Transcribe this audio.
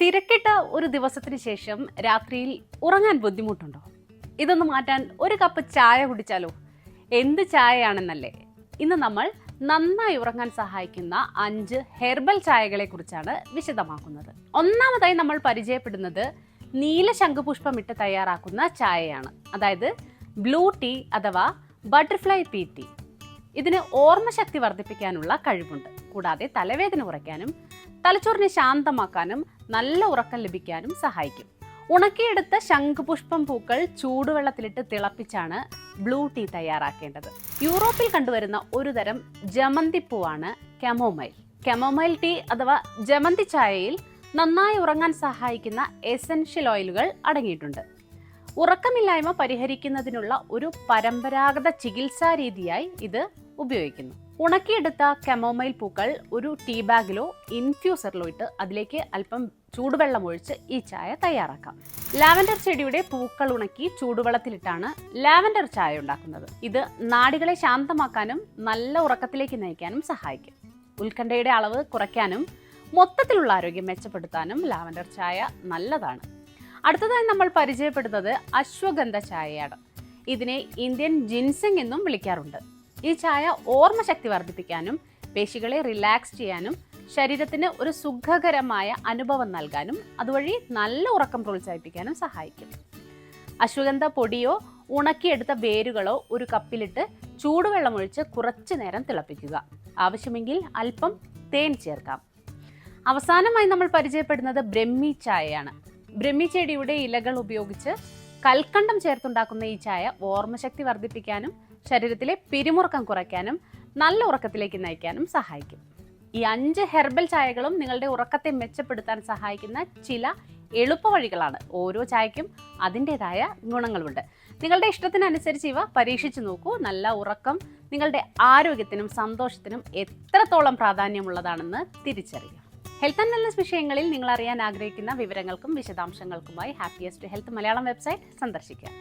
തിരക്കിട്ട ഒരു ദിവസത്തിന് ശേഷം രാത്രിയിൽ ഉറങ്ങാൻ ബുദ്ധിമുട്ടുണ്ടോ? ഇതൊന്ന് മാറ്റാൻ ഒരു കപ്പ് ചായ കുടിച്ചാലോ? എന്ത് ചായയാണെന്നല്ലേ? ഇന്ന് നമ്മൾ നന്നായി ഉറങ്ങാൻ സഹായിക്കുന്ന 5 ഹെർബൽ ചായകളെ കുറിച്ചാണ് വിശദമാക്കുന്നത്. ഒന്നാമതായി നമ്മൾ പരിചയപ്പെടുന്നത് നീല ശംഖുപുഷ്പം ഇട്ട് തയ്യാറാക്കുന്ന ചായയാണ്. അതായത് ബ്ലൂ ടീ അഥവാ ബട്ടർഫ്ലൈ പീ ടീ. ഇതിന് ഓർമ്മശക്തി വർദ്ധിപ്പിക്കാനുള്ള കഴിവുണ്ട്. കൂടാതെ തലവേദന കുറയ്ക്കാനും തലച്ചോറിനെ ശാന്തമാക്കാനും നല്ല ഉറക്കം ലഭിക്കാനും സഹായിക്കും. ഉണക്കിയെടുത്ത ശംഖുപുഷ്പം പൂക്കൾ ചൂടുവെള്ളത്തിലിട്ട് തിളപ്പിച്ചാണ് ബ്ലൂ ടീ തയ്യാറാക്കേണ്ടത്. യൂറോപ്പിൽ കണ്ടുവരുന്ന ഒരു തരം ജമന്തിപ്പൂവാണ് കെമോമൈൽ. കെമോമൈൽ ടീ അഥവാ ജമന്തി ചായയിൽ നന്നായി ഉറങ്ങാൻ സഹായിക്കുന്ന എസൻഷ്യൽ ഓയിലുകൾ അടങ്ങിയിട്ടുണ്ട്. ഉറക്കമില്ലായ്മ പരിഹരിക്കുന്നതിനുള്ള ഒരു പരമ്പരാഗത ചികിത്സാ രീതിയായി ഇത് ഉപയോഗിക്കുന്നു. ഉണക്കിയെടുത്ത കെമോമൈൽ പൂക്കൾ ഒരു ടീ ബാഗിലോ ഇൻഫ്യൂസറിലോ ഇട്ട് അതിലേക്ക് അല്പം ചൂടുവെള്ളം ഒഴിച്ച് ഈ ചായ തയ്യാറാക്കാം. ലാവൻഡർ ചെടിയുടെ പൂക്കൾ ഉണക്കി ചൂടുവെള്ളത്തിലിട്ടാണ് ലാവൻഡർ ചായ ഉണ്ടാക്കുന്നത്. ഇത് നാഡികളെ ശാന്തമാക്കാനും നല്ല ഉറക്കത്തിലേക്ക് നയിക്കാനും സഹായിക്കും. ഉത്കണ്ഠയുടെ അളവ് കുറയ്ക്കാനും മൊത്തത്തിലുള്ള ആരോഗ്യം മെച്ചപ്പെടുത്താനും ലാവൻഡർ ചായ നല്ലതാണ്. അടുത്തതായി നമ്മൾ പരിചയപ്പെടുന്നത് അശ്വഗന്ധ ചായയാണ്. ഇതിനെ ഇന്ത്യൻ ജിൻസെങ് എന്നും വിളിക്കാറുണ്ട്. ഈ ചായ ഓർമ്മശക്തി വർദ്ധിപ്പിക്കാനും പേശികളെ റിലാക്സ് ചെയ്യാനും ശരീരത്തിന് ഒരു സുഖകരമായ അനുഭവം നൽകാനും അതുവഴി നല്ല ഉറക്കം പ്രോത്സാഹിപ്പിക്കാനും സഹായിക്കും. അശ്വഗന്ധ പൊടിയോ ഉണക്കിയെടുത്ത വേരുകളോ ഒരു കപ്പിലിട്ട് ചൂടുവെള്ളം ഒഴിച്ച് കുറച്ചു നേരം തിളപ്പിക്കുക. ആവശ്യമെങ്കിൽ അല്പം തേൻ ചേർക്കാം. അവസാനമായി നമ്മൾ പരിചയപ്പെടുന്നത് ബ്രഹ്മി ചായയാണ്. ബ്രഹ്മി ചെടിയുടെ ഇലകൾ ഉപയോഗിച്ച് കൽക്കണ്ടം ചേർത്തുണ്ടാക്കുന്ന ഈ ചായ ഓർമ്മശക്തി വർദ്ധിപ്പിക്കാനും ശരീരത്തിലെ പിരിമുറുക്കം കുറയ്ക്കാനും നല്ല ഉറക്കത്തിലേക്ക് നയിക്കാനും സഹായിക്കും. ഈ 5 ഹെർബൽ ചായകളും നിങ്ങളുടെ ഉറക്കത്തെ മെച്ചപ്പെടുത്താൻ സഹായിക്കുന്ന ചില എളുപ്പവഴികളാണ്. ഓരോ ചായയ്ക്കും അതിൻ്റെതായ ഗുണങ്ങളുണ്ട്. നിങ്ങളുടെ ഇഷ്ടത്തിനനുസരിച്ച് ഇവ പരീക്ഷിച്ചു നോക്കൂ. നല്ല ഉറക്കം നിങ്ങളുടെ ആരോഗ്യത്തിനും സന്തോഷത്തിനും എത്രത്തോളം പ്രാധാന്യമുള്ളതാണെന്ന് തിരിച്ചറിയുക. ഹെൽത്ത് ആൻഡ് വെൽനസ് വിഷയങ്ങളിൽ നിങ്ങൾ അറിയാൻ ആഗ്രഹിക്കുന്ന വിവരങ്ങൾക്കും വിശദാംശങ്ങൾക്കുമായി ഹാപ്പിയസ്റ്റ് ഹെൽത്ത് മലയാളം വെബ്സൈറ്റ് സന്ദർശിക്കുക.